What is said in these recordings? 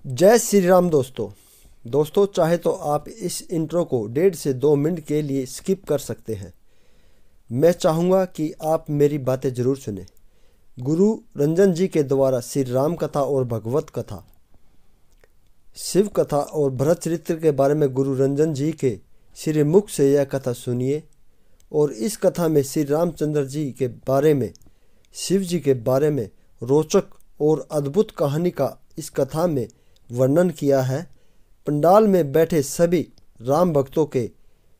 जय श्री राम दोस्तों चाहे तो आप इस इंट्रो को 1.5 से 2 मिनट के लिए स्किप कर सकते हैं। मैं चाहूँगा कि आप मेरी बातें ज़रूर सुने। गुरु रंजन जी के द्वारा श्री राम कथा और भगवत कथा, शिव कथा और भरत चरित्र के बारे में गुरु रंजन जी के श्री मुख से यह कथा सुनिए। और इस कथा में श्री रामचंद्र जी के बारे में, शिव जी के बारे में रोचक और अद्भुत कहानी का इस कथा में वर्णन किया है। पंडाल में बैठे सभी राम भक्तों के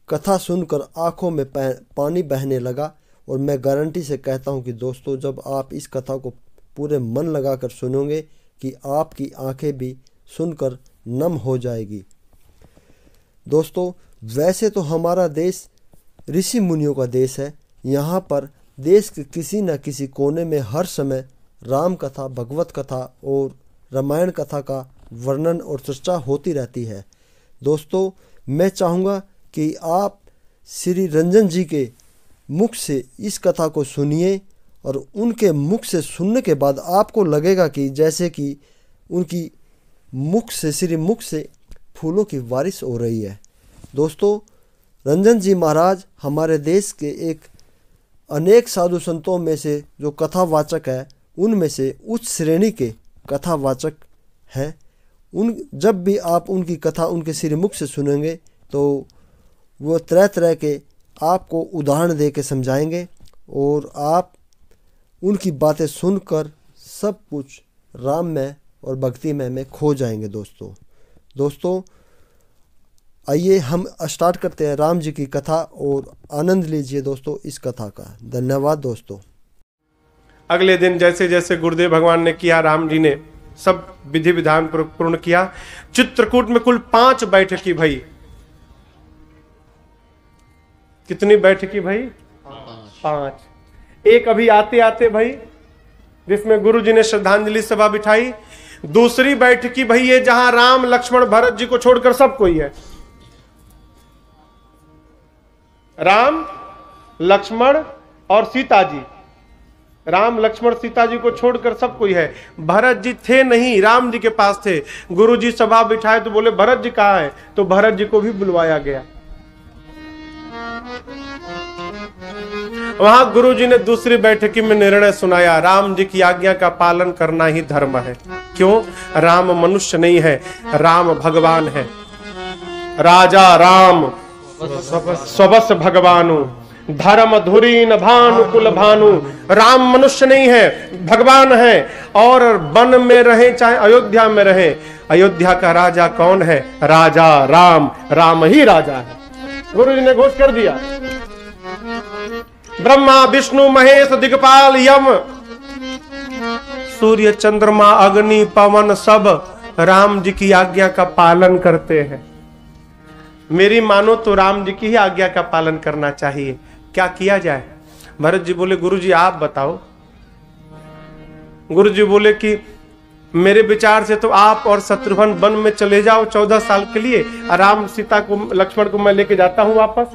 कथा सुनकर आंखों में पानी बहने लगा। और मैं गारंटी से कहता हूं कि दोस्तों, जब आप इस कथा को पूरे मन लगाकर सुनोगे कि आपकी आंखें भी सुनकर नम हो जाएगी। दोस्तों, वैसे तो हमारा देश ऋषि मुनियों का देश है। यहाँ पर देश के किसी न किसी कोने में हर समय राम कथा, भगवत कथा और रामायण कथा का वर्णन और चर्चा होती रहती है। दोस्तों, मैं चाहूँगा कि आप श्री रंजन जी के मुख से इस कथा को सुनिए और उनके मुख से सुनने के बाद आपको लगेगा कि जैसे कि उनकी मुख से, श्री मुख से फूलों की बारिश हो रही है। दोस्तों, रंजन जी महाराज हमारे देश के एक अनेक साधु संतों में से जो कथावाचक है, उनमें से उच्च श्रेणी के कथावाचक हैं। जब भी आप उनकी कथा उनके श्रीमुख से सुनेंगे तो वो तरह तरह के आपको उदाहरण दे के समझाएंगे और आप उनकी बातें सुनकर सब कुछ राममय और भक्तिमय में खो जाएंगे। दोस्तों आइए हम स्टार्ट करते हैं राम जी की कथा और आनंद लीजिए दोस्तों इस कथा का। धन्यवाद दोस्तों। अगले दिन जैसे जैसे गुरुदेव भगवान ने किया, राम जी ने सब विधि विधान पूर्ण किया। चित्रकूट में कुल 5 बैठकी भई। कितनी बैठकी भई? 5। एक अभी आते आते भई, जिसमें गुरु जी ने श्रद्धांजलि सभा बिठाई। दूसरी बैठकी भई है जहां राम, लक्ष्मण, भरत जी को छोड़कर सब कोई है। राम, लक्ष्मण और सीता जी, राम, लक्ष्मण, सीता जी को छोड़कर सब कोई है। भरत जी थे नहीं, राम जी के पास थे। गुरु जी सभा बिठाए तो बोले भरत जी कहाँ है, तो भरत जी को भी बुलवाया गया। वहां गुरु जी ने दूसरी बैठकी में निर्णय सुनाया, राम जी की आज्ञा का पालन करना ही धर्म है। क्यों? राम मनुष्य नहीं है, राम भगवान है। राजा राम स्वबस भगवानु, धर्म धुरीन भानु कुल भानु। राम मनुष्य नहीं है, भगवान है। और वन में रहे चाहे अयोध्या में रहे, अयोध्या का राजा कौन है? राजा राम, राम ही राजा है। गुरु जी ने घोषणा कर दिया। ब्रह्मा, विष्णु, महेश, दिक्पाल, यम, सूर्य, चंद्रमा, अग्नि, पवन सब राम जी की आज्ञा का पालन करते हैं। मेरी मानो तो राम जी की ही आज्ञा का पालन करना चाहिए। क्या किया जाए? भरत जी बोले गुरु जी आप बताओ। गुरु जी बोले कि मेरे विचार से तो आप और शत्रुघ्न वन में चले जाओ 14 साल के लिए, राम, सीता को, लक्ष्मण को मैं लेके जाता हूं वापस।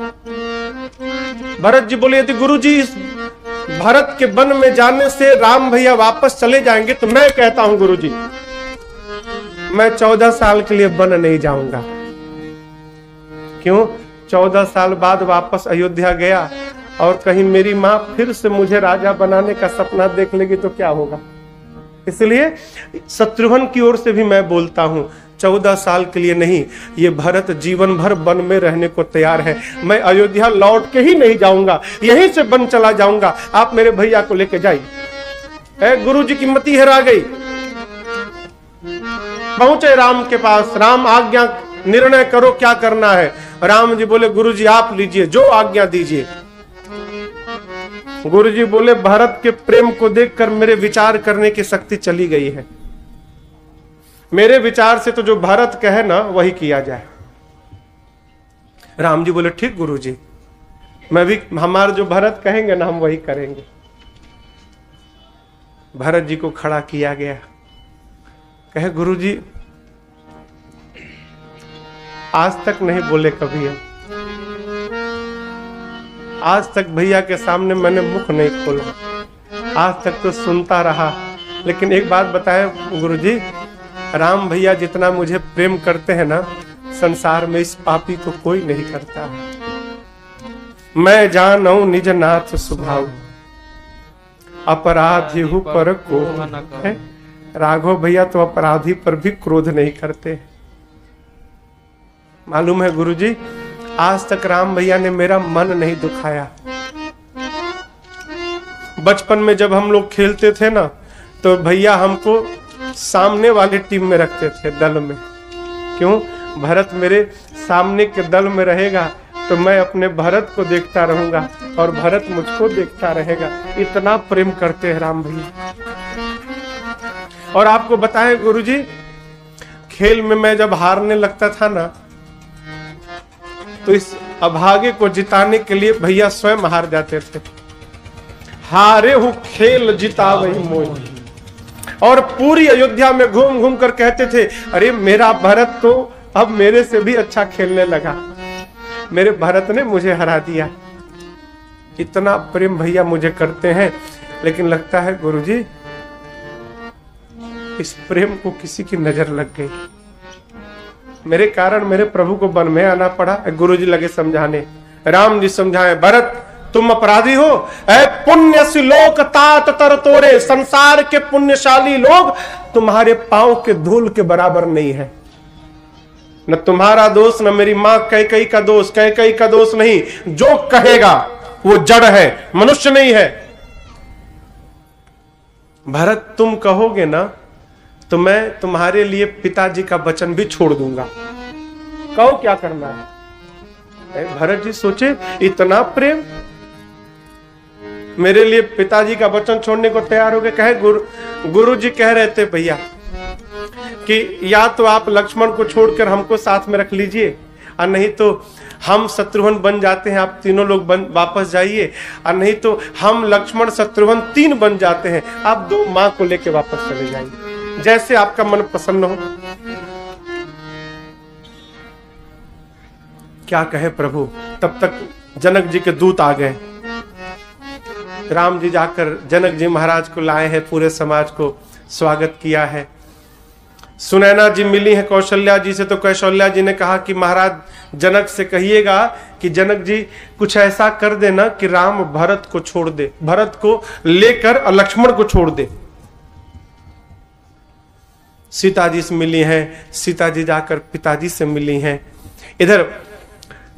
भरत जी बोले यदि गुरु जी इस भरत के वन में जाने से राम भैया वापस चले जाएंगे तो मैं कहता हूं गुरु जी, मैं 14 साल के लिए वन नहीं जाऊंगा। क्यों? 14 साल बाद वापस अयोध्या गया और कहीं मेरी मां फिर से मुझे राजा बनाने का सपना देख लेगी तो क्या होगा। इसलिए शत्रुघ्न की ओर से भी मैं बोलता हूं, 14 साल के लिए नहीं, ये भरत जीवन भर वन में रहने को तैयार है। मैं अयोध्या लौट के ही नहीं जाऊंगा, यहीं से वन चला जाऊंगा। आप मेरे भैया को लेके जाइए। गुरु जी की मति हेरा गई। पहुंचे राम के पास, राम आज्ञा, निर्णय करो क्या करना है। राम जी बोले गुरु जी आप लीजिए, जो आज्ञा दीजिए। गुरु जी बोले भरत के प्रेम को देखकर मेरे विचार करने की शक्ति चली गई है। मेरे विचार से तो जो भरत कहे ना वही किया जाए। राम जी बोले ठीक गुरु जी, मैं भी, हमारे जो भरत कहेंगे ना हम वही करेंगे। भरत जी को खड़ा किया गया। कहे गुरु जी आज तक नहीं बोले कभी हम, आज तक भैया के सामने मैंने मुख नहीं खोला, आज तक तो सुनता रहा। लेकिन एक बात बताए गुरुजी, राम भैया जितना मुझे प्रेम करते हैं ना, संसार में इस पापी को कोई नहीं करता है। मैं जानऊ निज नाथ स्वभाव, अपराधी हूं पर को है। राघव भैया तो अपराधी पर भी क्रोध नहीं करते। मालूम है गुरुजी, आज तक राम भैया ने मेरा मन नहीं दुखाया। बचपन में जब हम लोग खेलते थे ना, तो भैया हमको सामने वाली टीम में रखते थे, दल में। क्यों? भरत मेरे सामने के दल में रहेगा तो मैं अपने भरत को देखता रहूंगा और भरत मुझको देखता रहेगा। इतना प्रेम करते हैं राम भैया। और आपको बताएं गुरुजी, खेल में मैं जब हारने लगता था ना, तो इस अभागे को जिताने के लिए भैया स्वयं हार जाते थे। हारे हूं खेल जिता वही मोही। और पूरी अयोध्या में घूम घूम कर कहते थे, अरे मेरा भरत तो अब मेरे से भी अच्छा खेलने लगा, मेरे भरत ने मुझे हरा दिया। इतना प्रेम भैया मुझे करते हैं। लेकिन लगता है गुरुजी, इस प्रेम को किसी की नजर लग गई। मेरे कारण मेरे प्रभु को वन में आना पड़ा। गुरुजी लगे समझाने, राम जी समझाए, भरत तुम अपराधी हो। ऐ पुण्य श्लोक तात तर तोरे, संसार के पुण्यशाली लोग तुम्हारे पांव के धूल के बराबर नहीं है। न तुम्हारा दोष, न मेरी मां कैकई का दोष। कैकई का दोष नहीं, जो कहेगा वो जड़ है, मनुष्य नहीं है। भरत तुम कहोगे ना तो मैं तुम्हारे लिए पिताजी का वचन भी छोड़ दूंगा। कहो क्या करना है। भरत जी सोचे, इतना प्रेम, मेरे लिए पिताजी का वचन छोड़ने को तैयार हो गए। कहे गुरु जी कह रहे थे भैया कि या तो आप लक्ष्मण को छोड़कर हमको साथ में रख लीजिए, और नहीं तो हम शत्रुघ्न बन जाते हैं, आप तीनों लोग वापस जाइए, और नहीं तो हम लक्ष्मण शत्रुघ्न 3 बन जाते हैं, आप 2 मां को लेके वापस चले जाइए, जैसे आपका मन प्रसन्न हो। क्या कहे प्रभु। तब तक जनक जी के दूत आ गए। राम जी जाकर जनक जी महाराज को लाए हैं, पूरे समाज को स्वागत किया है। सुनैना जी मिली है कौशल्या जी से, तो कौशल्या जी ने कहा कि महाराज जनक से कहिएगा कि जनक जी कुछ ऐसा कर देना कि राम भरत को छोड़ दे, भरत को लेकर लक्ष्मण को छोड़ दे। सीता जी से मिली हैं, सीता जी जाकर पिताजी से मिली हैं। इधर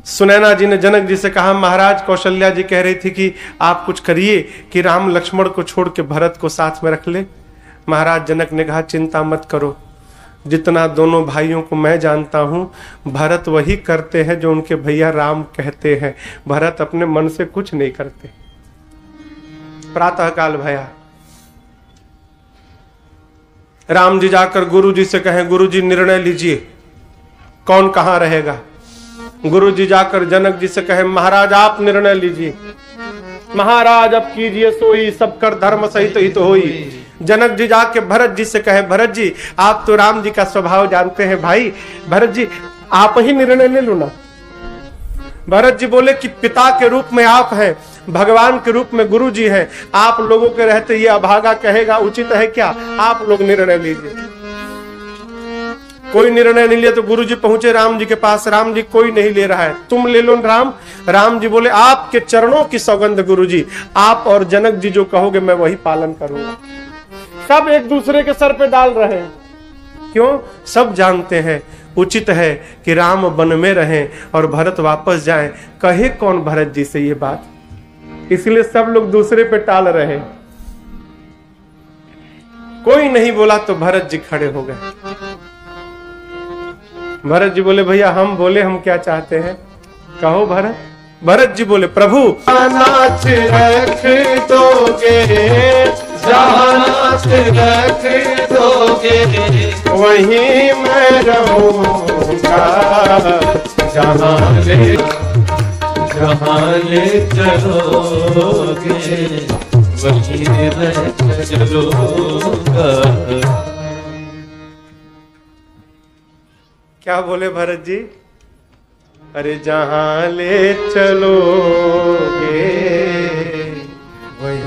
सुनैना जी ने जनक जी से कहा, महाराज कौशल्या जी कह रही थी कि आप कुछ करिए कि राम लक्ष्मण को छोड़ के भरत को साथ में रख ले। महाराज जनक ने कहा, चिंता मत करो, जितना दोनों भाइयों को मैं जानता हूं, भरत वही करते हैं जो उनके भैया राम कहते हैं। भरत अपने मन से कुछ नहीं करते। प्रातः काल भया, राम जी जाकर गुरु जी से कहें, गुरु जी निर्णय लीजिए कौन कहां रहेगा। गुरु जी जाकर जनक जी से कहें, महाराज आप निर्णय लीजिए। महाराज अब कीजिए सोई, सब कर धर्म सहित हित होई। जनक जी जाके भरत जी से कहे, भरत जी आप तो राम जी का स्वभाव जानते हैं भाई, भरत जी आप ही निर्णय ले लो ना। भरत जी बोले कि पिता के रूप में आप हैं, भगवान के रूप में गुरु जी हैं, आप लोगों के रहते ये अभागा कहेगा उचित है क्या? आप लोग निर्णय लीजिए। कोई निर्णय नहीं लिया तो गुरु जी पहुंचे राम जी के पास। राम जी कोई नहीं ले रहा है, तुम ले लो राम। राम जी बोले, आपके चरणों की सौगंध गुरु जी, आप और जनक जी जो कहोगे मैं वही पालन करूंगा। सब एक दूसरे के सर पे डाल रहे हैं। क्यों? सब जानते हैं उचित है कि राम वन में रहें और भरत वापस जाएं। कहे कौन भरत जी से ये बात, इसलिए सब लोग दूसरे पे टाल रहे। कोई नहीं बोला तो भरत जी खड़े हो गए। भरत जी बोले, भैया हम बोले हम क्या चाहते हैं, कहो भरत। भरत जी बोले, प्रभु नाच रख दोगे, नाच रख दोगे, वहीं मैं रहूंगा, जहाँ ले चलोगे वहीं मैं चलूंगा। क्या बोले भरत जी? अरे जहां ले चलोगे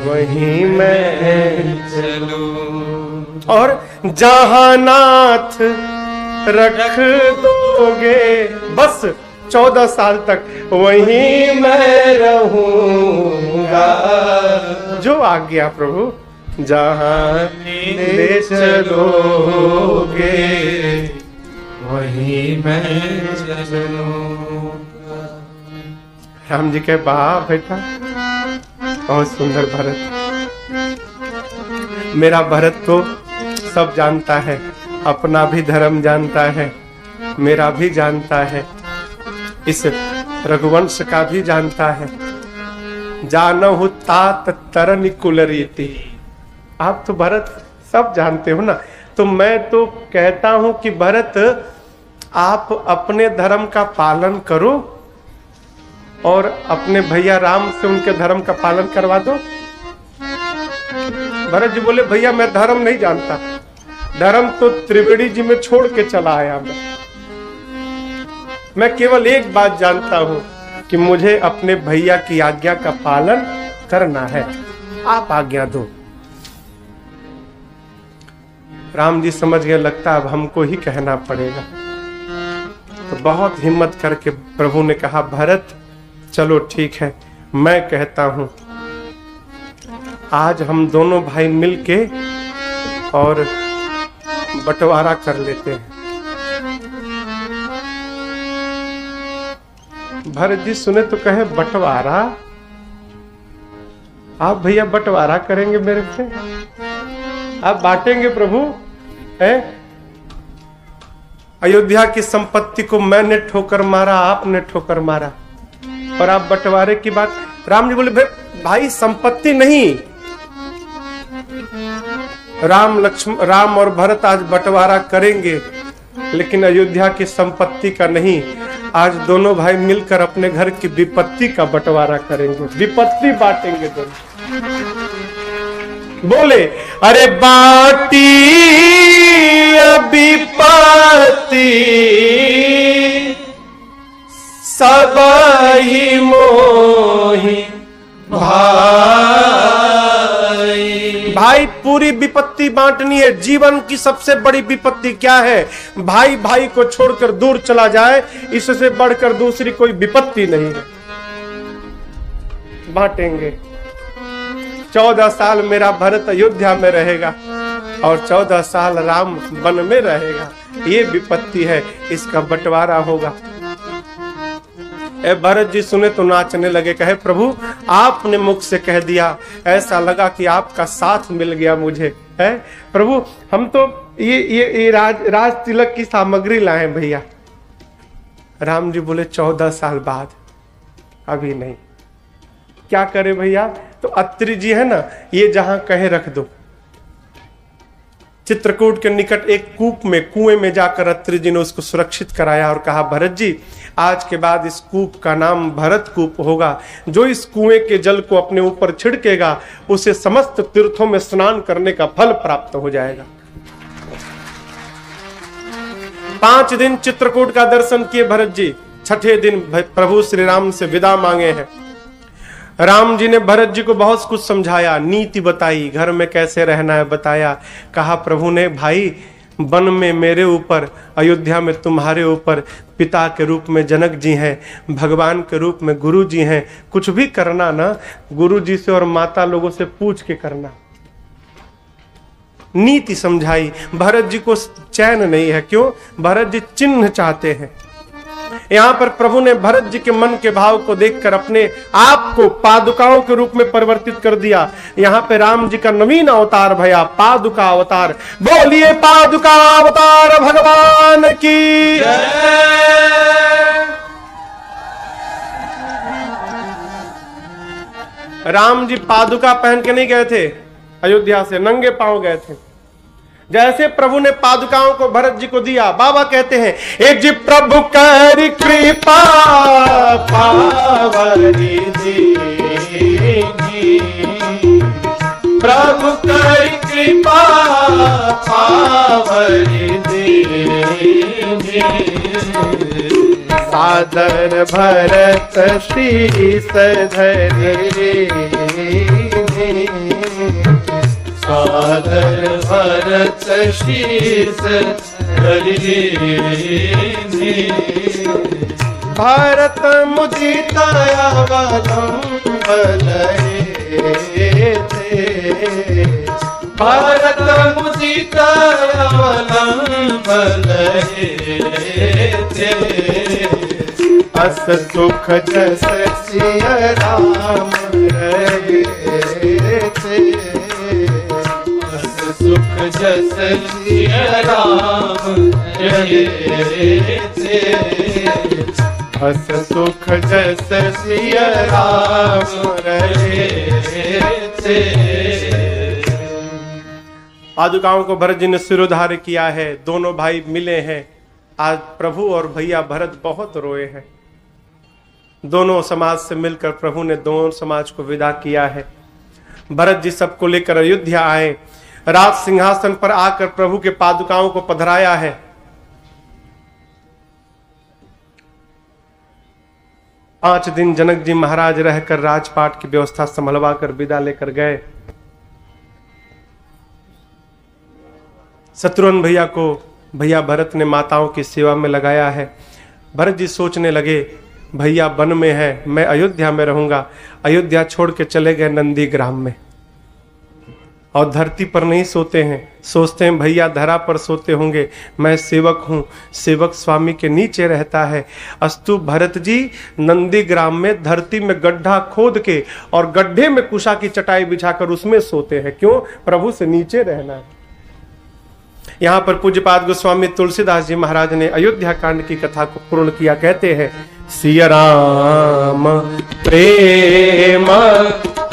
वहीं मैं चलूं। और जहां नाथ रख दोगे, बस 14 साल तक वहीं मैं रहूंगा। जो आज्ञा प्रभु जहां ले चलोगे वहीं मैं चलूंगा। राम जी के बाप बेटा बहुत सुंदर भरत, मेरा भरत तो सब जानता है, अपना भी धर्म जानता है, मेरा भी जानता है, इस रघुवंश का भी जानता है। जानहु तात तरनि कुल रीति। आप तो भरत सब जानते हो ना, तो मैं तो कहता हूं कि भरत आप अपने धर्म का पालन करो और अपने भैया राम से उनके धर्म का पालन करवा दो। भरत जी बोले भैया मैं धर्म नहीं जानता, धर्म तो त्रिवेणी जी में छोड़ के चला आया मैं केवल एक बात जानता हूं कि मुझे अपने भैया की आज्ञा का पालन करना है, आप आज्ञा दो। राम जी समझ गए, लगता अब हमको ही कहना पड़ेगा। तो बहुत हिम्मत करके प्रभु ने कहा भरत चलो ठीक है, मैं कहता हूं आज हम दोनों भाई मिलके और बंटवारा कर लेते हैं। भरत जी सुने तो कहे बंटवारा, आप भैया बंटवारा करेंगे मेरे से, आप बांटेंगे प्रभु है? अयोध्या की संपत्ति को मैंने ठोकर मारा, आपने ठोकर मारा, और आप बंटवारे की बात। राम जी बोले भाई संपत्ति नहीं, राम और भरत आज बंटवारा करेंगे, लेकिन अयोध्या की संपत्ति का नहीं। आज दोनों भाई मिलकर अपने घर की विपत्ति का बंटवारा करेंगे, विपत्ति बांटेंगे दोनों। बोले अरे बाटी विपत्ति सब ही मोही भाई पूरी विपत्ति बांटनी है। जीवन की सबसे बड़ी विपत्ति क्या है? भाई भाई को छोड़कर दूर चला जाए, इससे बढ़कर दूसरी कोई विपत्ति नहीं है। बांटेंगे। 14 साल मेरा भरत अयोध्या में रहेगा और 14 साल राम वन में रहेगा, ये विपत्ति है, इसका बंटवारा होगा। भरत जी सुने तो नाचने लगे, कहे प्रभु आपने मुख से कह दिया, ऐसा लगा कि आपका साथ मिल गया मुझे है प्रभु। हम तो ये राज तिलक की सामग्री लाए भैया। राम जी बोले 14 साल बाद, अभी नहीं। क्या करे भैया? तो अत्रि जी है ना, ये जहां कहे रख दो। चित्रकूट के निकट एक कुएं में जाकर अत्रि जी ने उसको सुरक्षित कराया और कहा भरत जी आज के बाद इस कूप का नाम भरत कूप होगा। जो इस कुएं के जल को अपने ऊपर छिड़केगा उसे समस्त तीर्थों में स्नान करने का फल प्राप्त हो जाएगा। 5 दिन चित्रकूट का दर्शन किए भरत जी। 6ठे दिन प्रभु श्री राम से विदा मांगे हैं। राम जी ने भरत जी को बहुत कुछ समझाया, नीति बताई, घर में कैसे रहना है बताया। कहा प्रभु ने भाई वन में मेरे ऊपर, अयोध्या में तुम्हारे ऊपर पिता के रूप में जनक जी हैं, भगवान के रूप में गुरु जी हैं। कुछ भी करना ना गुरु जी से और माता लोगों से पूछ के करना। नीति समझाई। भरत जी को चैन नहीं है। क्यों? भरत जी चिन्ह चाहते हैं। यहां पर प्रभु ने भरत जी के मन के भाव को देखकर अपने आप को पादुकाओं के रूप में परिवर्तित कर दिया। यहां पे राम जी का नवीन अवतार भया, पादुका अवतार। बोलिए पादुका अवतार भगवान की जय। राम जी पादुका पहन के नहीं गए थे अयोध्या से, नंगे पांव गए थे। जैसे प्रभु ने पादुकाओं को भरत जी को दिया, बाबा कहते हैं एक जी प्रभु कर कृपा पावरी जी, प्रभु कर कृपा पावरी जी, सादर भरत शीस धरे, सादर भरत शीस धरि भारत मुदित अवलंबन थे भारत मुदित अवलंबन थे अस सुख जस सिय राम रहे थे अस सुख जस सिय राम रहे थे अस सुख जस सिय राम रहे थे पादुकाओं को भरत जी ने सिरोधार्य किया है। दोनों भाई मिले हैं। आज प्रभु और भैया भरत बहुत रोए हैं। दोनों समाज से मिलकर प्रभु ने दोनों समाज को विदा किया है। भरत जी सबको लेकर अयोध्या आए। राज सिंहासन पर आकर प्रभु के पादुकाओं को पधराया है। पांच दिन जनक जी महाराज रहकर राजपाट की व्यवस्था संभलवा कर विदा लेकर गए। शत्रुघ्न भैया को भैया भरत ने माताओं की सेवा में लगाया है। भरत जी सोचने लगे भैया वन में है, मैं अयोध्या में रहूंगा। अयोध्या छोड़ के चले गए नंदी ग्राम में। और धरती पर नहीं सोते हैं, सोचते हैं भैया धरा पर सोते होंगे। मैं सेवक हूं, सेवक स्वामी के नीचे रहता है। अस्तु भरत जी नंदी ग्राम में धरती में गड्ढा खोद के और गड्ढे में कुशा की चटाई बिछाकर उसमें सोते हैं। क्यों? प्रभु से नीचे रहना है। यहाँ पर पूज्यपाद गोस्वामी तुलसीदास जी महाराज ने अयोध्या कांड की कथा को पूर्ण किया। कहते हैं सिया राम प्रेम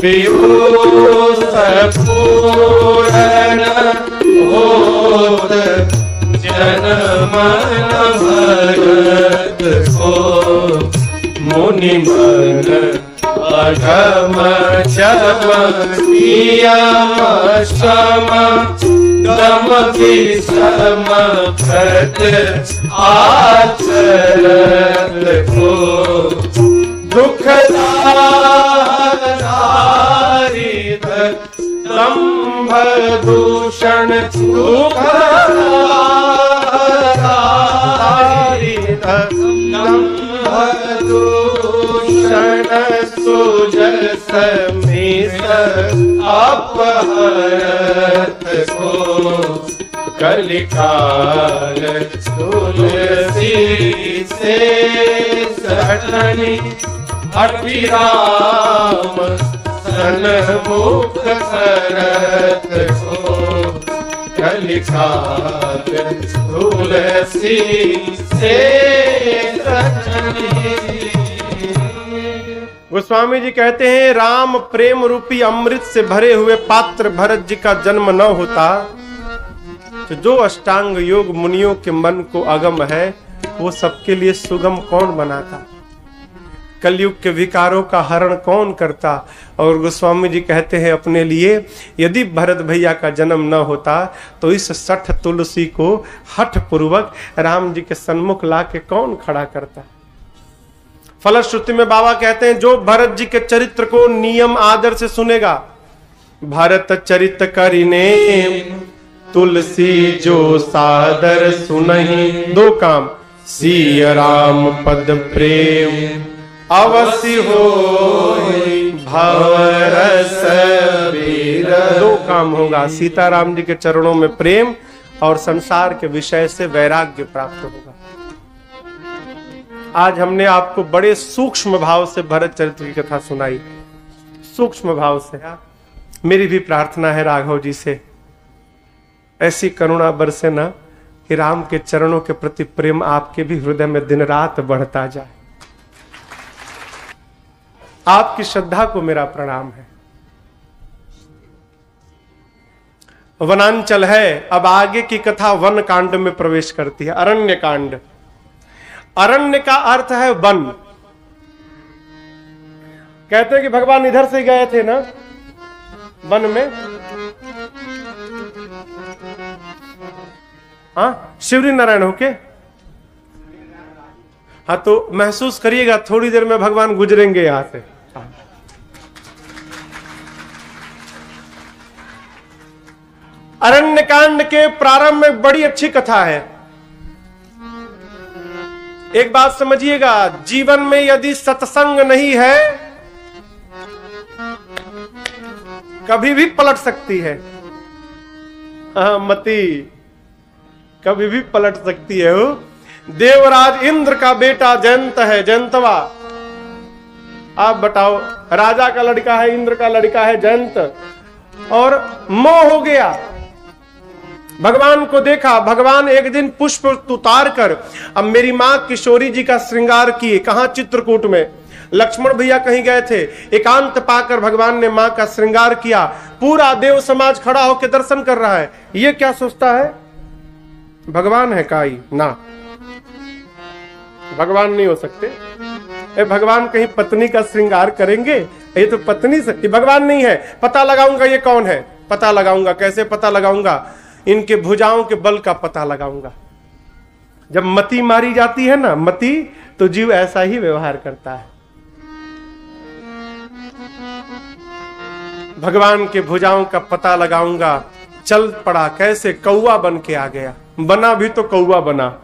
पीयूष पूरण होत जन मन भरत को मुनि मन अधम चम सम दम की सम प्रत आचरत को दुखदारी दम्भ दूषण दुखदारी दम्भ दूषण सुजस मिस अपहरत को कलिकाल तुलसी से सटनी अभिराम सन्मुख करत को कलिकाल तुलसी से सटनी। गोस्वामी जी कहते हैं राम प्रेम रूपी अमृत से भरे हुए पात्र भरत जी का जन्म न होता तो जो अष्टांग योग मुनियों के मन को अगम है वो सबके लिए सुगम कौन बनाता, कलयुग के विकारों का हरण कौन करता। और गोस्वामी जी कहते हैं अपने लिए यदि भरत भैया का जन्म न होता तो इस सठ तुलसी को हठ पूर्वक राम जी के सन्मुख ला के कौन खड़ा करता। फलश्रुति में बाबा कहते हैं जो भरत जी के चरित्र को नियम आदर से सुनेगा, भरत चरित करिने तुलसी जो सादर सुनहि। दो काम सिय राम पद प्रेम अवश्य होई भवरस वीर। दो काम होगा, सीताराम जी के चरणों में प्रेम और संसार के विषय से वैराग्य प्राप्त होगा। आज हमने आपको बड़े सूक्ष्म भाव से भरत चरित्र की कथा सुनाई, सूक्ष्म भाव से। मेरी भी प्रार्थना है राघव जी से ऐसी करुणा बरसे ना कि राम के चरणों के प्रति प्रेम आपके भी हृदय में दिन रात बढ़ता जाए। आपकी श्रद्धा को मेरा प्रणाम है। वनांचल है, अब आगे की कथा वन कांड में प्रवेश करती है। अरण्य कांड, अरण्य का अर्थ है वन। कहते हैं कि भगवान इधर से गए थे ना वन में। हाँ, शिवरी नारायण होके। हाँ, तो महसूस करिएगा थोड़ी देर में भगवान गुजरेंगे यहां से। अरण्यकांड के प्रारंभ में बड़ी अच्छी कथा है। एक बात समझिएगा, जीवन में यदि सत्संग नहीं है कभी भी पलट सकती है। मती कभी भी पलट सकती है। वो देवराज इंद्र का बेटा जयंत है, जयंतवा। आप बताओ, राजा का लड़का है, इंद्र का लड़का है जयंत, और मोह हो गया। भगवान को देखा, भगवान एक दिन पुष्प उतार कर अब मेरी मां किशोरी जी का श्रृंगार किए। कहां? चित्रकूट में। लक्ष्मण भैया कहीं गए थे, एकांत पाकर भगवान ने मां का श्रृंगार किया। पूरा देव समाज खड़ा होकर दर्शन कर रहा है। ये क्या सोचता है? भगवान है काई ना, भगवान नहीं हो सकते। भगवान कहीं पत्नी का श्रृंगार करेंगे? ये तो पत्नी से, ये भगवान नहीं है। पता लगाऊंगा ये कौन है, पता लगाऊंगा। कैसे पता लगाऊंगा? इनके भुजाओं के बल का पता लगाऊंगा। जब मति मारी जाती है ना, मति, तो जीव ऐसा ही व्यवहार करता है। भगवान के भुजाओं का पता लगाऊंगा। चल पड़ा, कैसे? कौआ बन के आ गया। बना भी तो कौआ बना।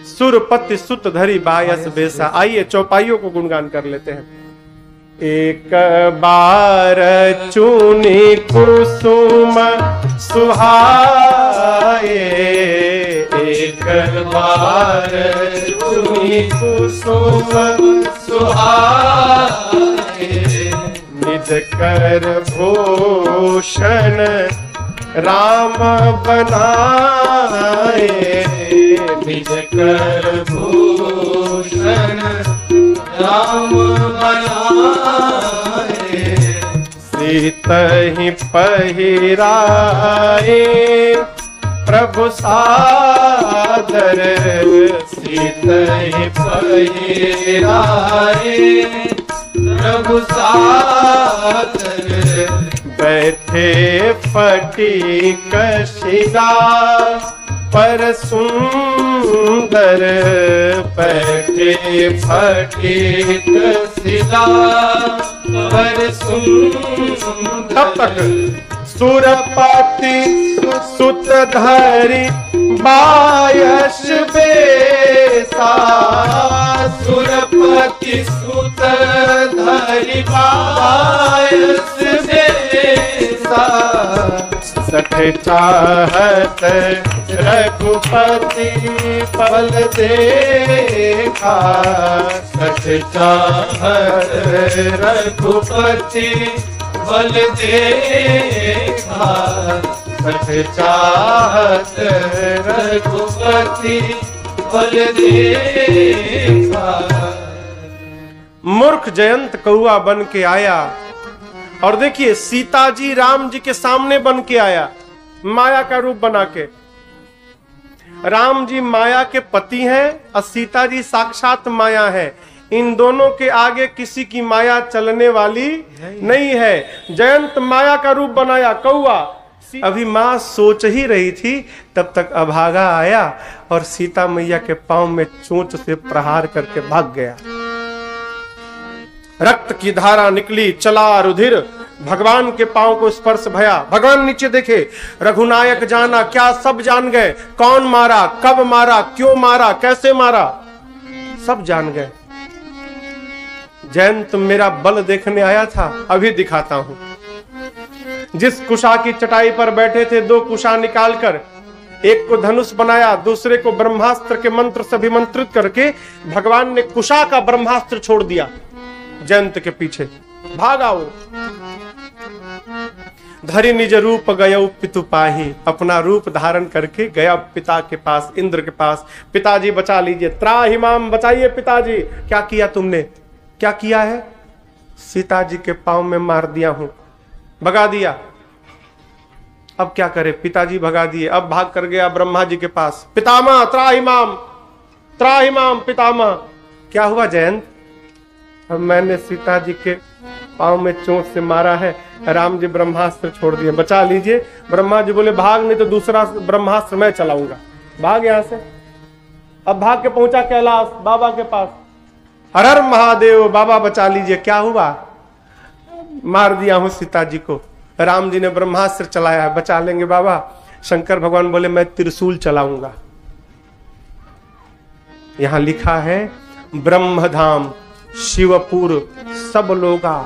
सुरपति सुत धरी बायस बेसा। आइए चौपाइयों को गुणगान कर लेते हैं। एक बार चुनी कुसुम सुहाए, एक बार चुनी कुसुम सुहाए, निज कर भूषण राम बनाए, निज कर भूषण राम बनाए, सीतहि पहिराए प्रभु सादर, सीतहि पहिराए प्रभु सादर, बैठे फटीक शिला पर सुंदर, बैठे फटीक शिला पर सुंदर। तब तक सुरपति सुत धरि बायस बेसा, सुरपति सुत धरि बायस बेसा, सठ चाहत रघुपति पल देखा, सठ चाहत रघुपति बल देखा, सठ चाहत रघुपति बल देखा। मूर्ख जयंत कौआ बन के आया, और देखिए सीता जी राम जी के सामने बन के आया, माया का रूप बना के। राम जी माया के पति हैं और सीता जी साक्षात माया है। इन दोनों के आगे किसी की माया चलने वाली नहीं है। जयंत माया का रूप बनाया, कौआ। अभी मां सोच ही रही थी, तब तक अभागा आया और सीता मैया के पांव में चोंच से प्रहार करके भाग गया। रक्त की धारा निकली, चला रुधिर, भगवान के पांव को स्पर्श भया। भगवान नीचे देखे, रघुनायक जाना, क्या सब जान गए। कौन मारा, कब मारा, क्यों मारा, कैसे मारा, सब जान गए। जयंत मेरा बल देखने आया था, अभी दिखाता हूं। जिस कुशा की चटाई पर बैठे थे, दो कुशा निकालकर एक को धनुष बनाया, दूसरे को ब्रह्मास्त्र के मंत्र से अभिमंत्रित करके भगवान ने कुशा का ब्रह्मास्त्र छोड़ दिया। जयंत के पीछे भागा वो। धरि निज रूप गयो पितु पाही, अपना रूप धारण करके गया पिता के पास, इंद्र के पास। पिताजी बचा लीजिए, त्राहि माम, बचाइए पिताजी। क्या किया तुमने, क्या किया है? सीता जी के पांव में मार दिया हूं, भगा दिया। अब क्या करे, पिताजी भगा दिए। अब भाग कर गया ब्रह्मा जी के पास, पितामह त्राहि माम, त्राहि माम पितामह। क्या हुआ जयंत? अब मैंने सीता जी के पांव में चोट से मारा है, राम जी ब्रह्मास्त्र छोड़ दिए, बचा लीजिए। ब्रह्मा जी बोले भाग, नहीं तो दूसरा ब्रह्मास्त्र मैं चलाऊंगा। भाग यहां से। अब भाग के पहुंचा कैलाश बाबा के पास, हर हर महादेव, बाबा बचा लीजिए। क्या हुआ? मार दिया हूं सीता जी को। राम जी ने ब्रह्मास्त्र चलाया, बचा लेंगे बाबा। शंकर भगवान बोले मैं त्रिशूल चलाऊंगा। यहां लिखा है ब्रह्मधाम शिवपुर सब लोगा,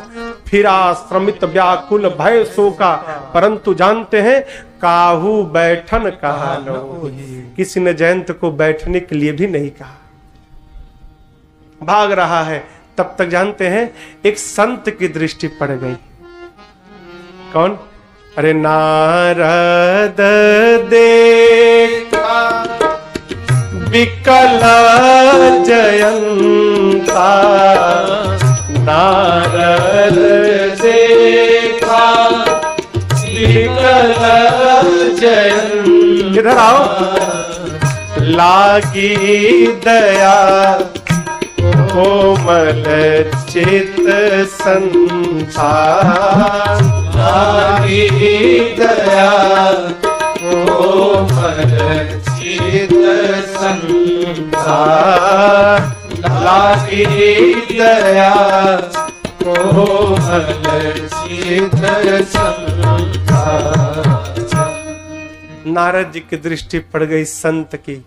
फिरा श्रमित व्याकुल भय शोका, परंतु जानते हैं काहू बैठन कहा नो। किसी ने जयंत को बैठने के लिए भी नहीं कहा, भाग रहा है। तब तक जानते हैं एक संत की दृष्टि पड़ गई। कौन? अरे नारद देखा विकल जयंता, नारद देखा विकल जयंता। इधर आओ। लागी दया कोमल चित संसार, लागी दया कोमल चित संसार, लागी दया कोमल चित संसार। नारद जी की दृष्टि पड़ गई संत की।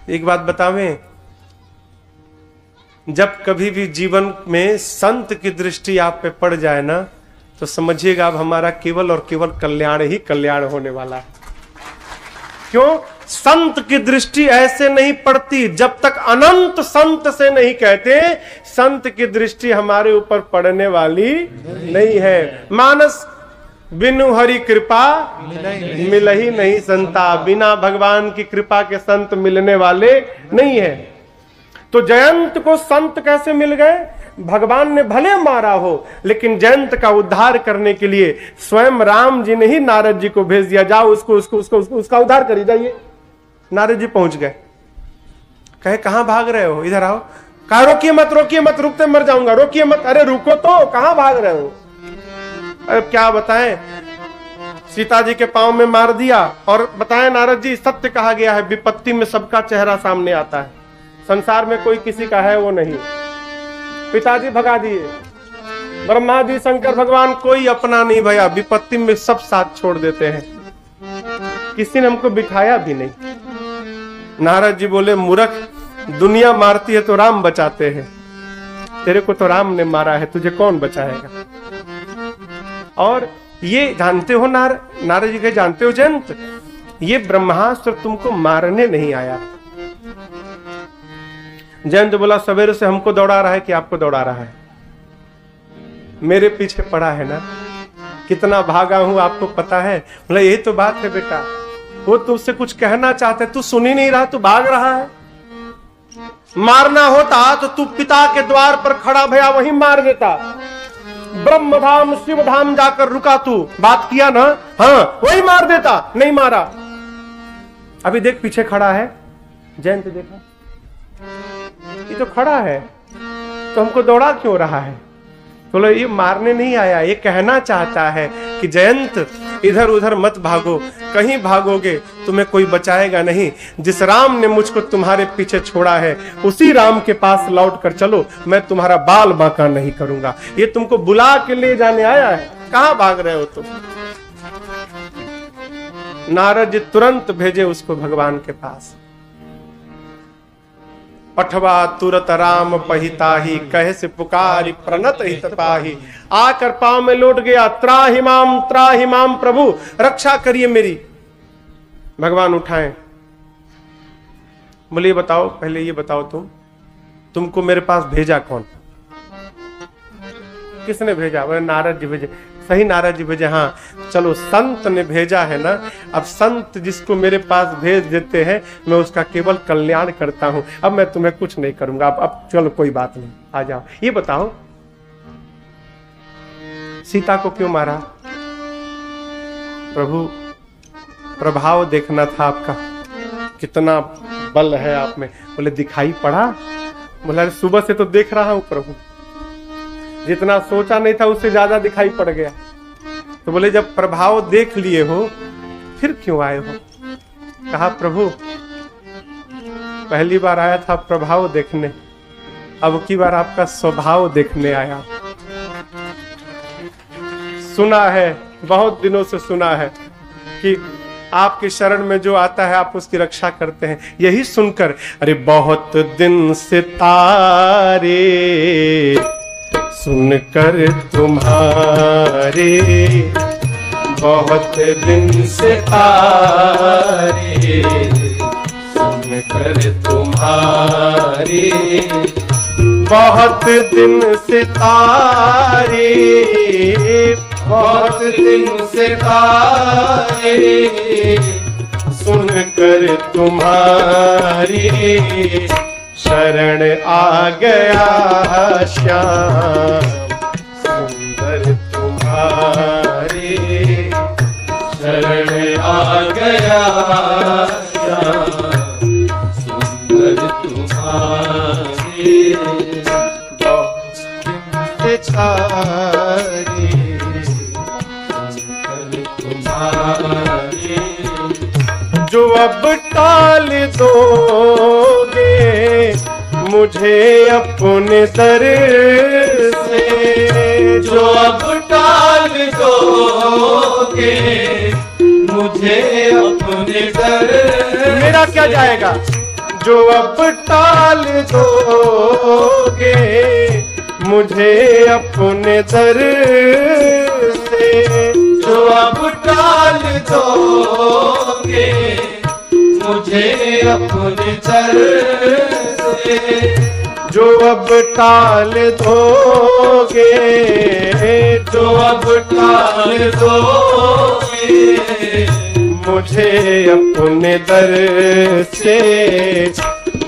एक बात बतावें, जब कभी भी जीवन में संत की दृष्टि आप पे पड़ जाए ना, तो समझिएगा अब हमारा केवल और केवल कल्याण ही कल्याण होने वाला है। क्यों? संत की दृष्टि ऐसे नहीं पड़ती जब तक अनंत संत से नहीं कहते संत की दृष्टि हमारे ऊपर पड़ने वाली नहीं है। मानस बिनु हरि कृपा मिल ही नहीं संता, बिना भगवान की कृपा के संत मिलने वाले नहीं है। तो जयंत को संत कैसे मिल गए? भगवान ने भले मारा हो, लेकिन जयंत का उद्धार करने के लिए स्वयं राम जी ने ही नारद जी को भेज दिया, जाओ उसका उद्धार करिए। जाइए। नारद जी पहुंच गए। कहे कहां भाग रहे हो? इधर आओ। कहा रोकिए मत, रोकिए मत, रुकते मर जाऊंगा, रोकिए मत। अरे रुको तो, कहां भाग रहे हो? अरे क्या बताएं, सीता जी के पांव में मार दिया। और बताएं नारद जी, सत्य कहा गया है विपत्ति में सबका चेहरा सामने आता है, संसार में कोई किसी का है वो नहीं। पिताजी भगा दिए, ब्रह्मा जी शंकर भगवान कोई अपना नहीं भया, विपत्ति में सब साथ छोड़ देते हैं, किसी ने हमको बिठाया भी नहीं। नारद जी बोले मूर्ख, दुनिया मारती है तो राम बचाते हैं, तेरे को तो राम ने मारा है, तुझे कौन बचाएगा? और ये जानते हो नारद जी के, जानते हो जयंत, ये ब्रह्मास्त्र तुमको मारने नहीं आया। जयंत बोला सवेरे से हमको दौड़ा रहा है कि आपको दौड़ा रहा है? मेरे पीछे पड़ा है ना, कितना भागा हूं आपको पता है। बोला यही तो बात है बेटा, वो तुझसे कुछ कहना चाहते, तू सुन ही नहीं रहा, तू भाग रहा है। मारना होता तो तू पिता के द्वार पर खड़ा भया वहीं मार देता, ब्रह्मधाम शिवधाम जाकर रुका, तू बात किया ना, हाँ वही मार देता, नहीं मारा। अभी देख पीछे खड़ा है जयंत, देखा ये तो खड़ा है, तो हमको दौड़ा क्यों रहा है? बोलो ये मारने नहीं आया, ये कहना चाहता है कि जयंत इधर उधर मत भागो, कहीं भागोगे तुम्हें कोई बचाएगा नहीं। जिस राम ने मुझको तुम्हारे पीछे छोड़ा है उसी राम के पास लौट कर चलो, मैं तुम्हारा बाल बांका नहीं करूंगा। ये तुमको बुला के ले जाने आया है, कहां भाग रहे हो तुम? नारद जी तुरंत भेजे उसको भगवान के पास। पठवा तुरत राम पहिताही, कहे से पुकारी प्रणत हित पाही। आकर पांव में लौट गया, त्राहि माम प्रभु, रक्षा करिए मेरी। भगवान उठाए, बोले ये बताओ, पहले ये बताओ तुमको मेरे पास भेजा कौन? किसने भेजा? बोले नारद जी भेजे। सही, नारद जी भेजे। हाँ चलो, संत ने भेजा है ना, अब संत जिसको मेरे पास भेज देते हैं मैं उसका केवल कल्याण करता हूं, अब मैं तुम्हें कुछ नहीं करूंगा। अब चलो कोई बात नहीं, आ जाओ। ये बताओ सीता को क्यों मारा? प्रभु प्रभाव देखना था आपका, कितना बल है आप में। बोले दिखाई पड़ा? बोला सुबह से तो देख रहा हूं प्रभु, जितना सोचा नहीं था उससे ज्यादा दिखाई पड़ गया। तो बोले जब प्रभाव देख लिए हो फिर क्यों आए हो? कहा प्रभु पहली बार आया था प्रभाव देखने, अब की बार आपका स्वभाव देखने आया। सुना है बहुत दिनों से सुना है कि आपके शरण में जो आता है आप उसकी रक्षा करते हैं। यही सुनकर अरे बहुत दिन से तारे सुनकर तुम्हारे, बहुत दिन से तारे सुनकर तुम्हारे, बहुत दिन से तारे, बहुत दिन से तारे सुनकर तुम्हारी शरण आ गया श्याम सुंदर तुम्हारी शरण आ गया श्याम सुंदर तुम्हारी छारी जो अब टाल दोगे मुझे अपने दर से, जो अब टाल दोगे मुझे अपने दर, मेरा क्या जाएगा? जो अब टाल दोगे मुझे अपने दर से, जो अब टाल दोगे मुझे अपने दर से, जो अब टाल दोगे, जो अब टाल दोगे मुझे अपने दर से,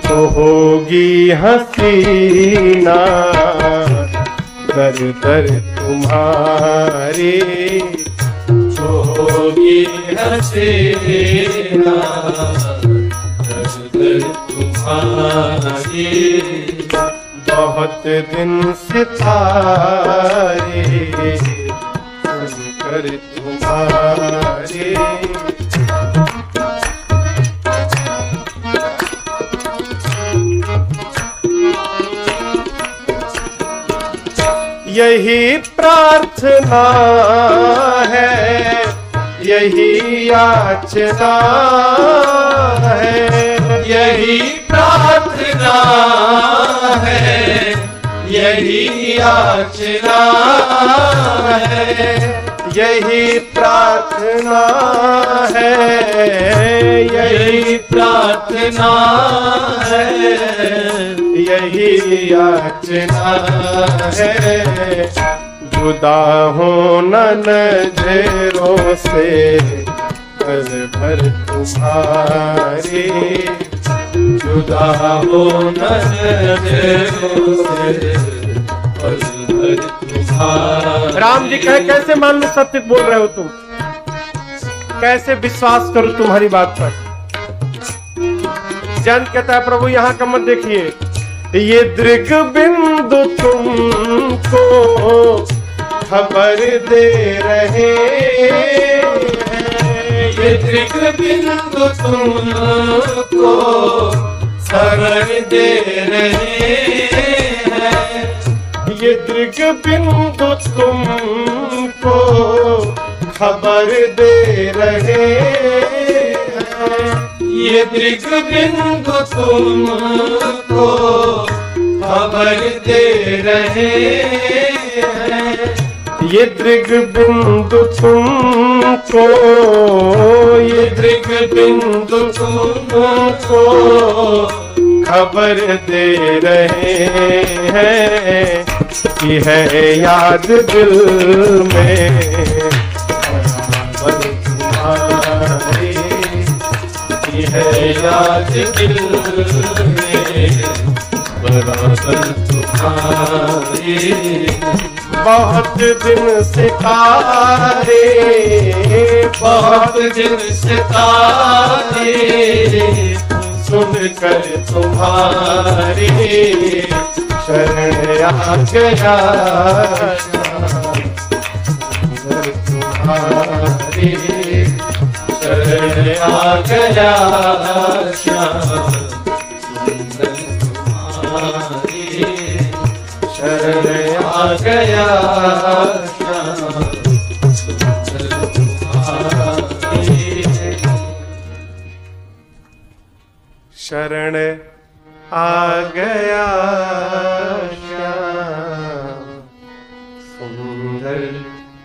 तो होगी हसीना दर दर तुम्हारी, जो होगी हसीना दर दर तुम्हारी, बहुत दिन से तारे सुनकर तुम्हारी। यही प्रार्थना है, यही याचना है, यही प्रार्थना है, यही याचना है, यही प्रार्थना है, यही प्रार्थना है, यही याचना है। जुदा होना नजरों से पल भर तुम्हारी, जुदा होना नजरों से पल भर तुम्हारी। राम जी कहे कैसे मान लो सत्य बोल रहे हो तुम, कैसे विश्वास करो तुम्हारी बात पर। जन कहता है प्रभु यहाँ का मत देखिए, ये दृग बिंदु तुमको खबर दे रहे हैं, ये दृग बिंदु तुमको खबर दे रहे हैं, ये दृग बिंदु तुमको खबर दे रहे हैं, ये दृग बिंदु तुमको खबर दे रहे हैं, ये दृग बिंदु तुमको, ये दृग बिंदु तुमको खबर दे रहे हैं कि है याद दिल में बराबर तुम्हारी, कि है याद दिल में बराबर तुम्हारी। बहुत दिन से तारे, बहुत दिन से तारे सुनकर तुम्हारी शरण आ गया तुम्हारी शरण आ गया श्याम तुम्हारी शरण आ गया श्याम शरण आ गया श्याम सुंदर